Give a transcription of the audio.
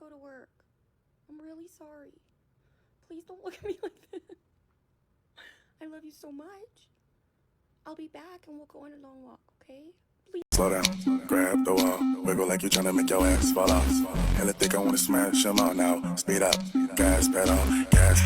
go to work. I'm really sorry. Please don't look at me like this. I love you so much. I'll be back and we'll go on a long walk, okay? Please. Slow down, grab the wall, wiggle like you're trying to make your ass fall off. Hella think I wanna smash 'em all now. Speed up, gas pedal, gas.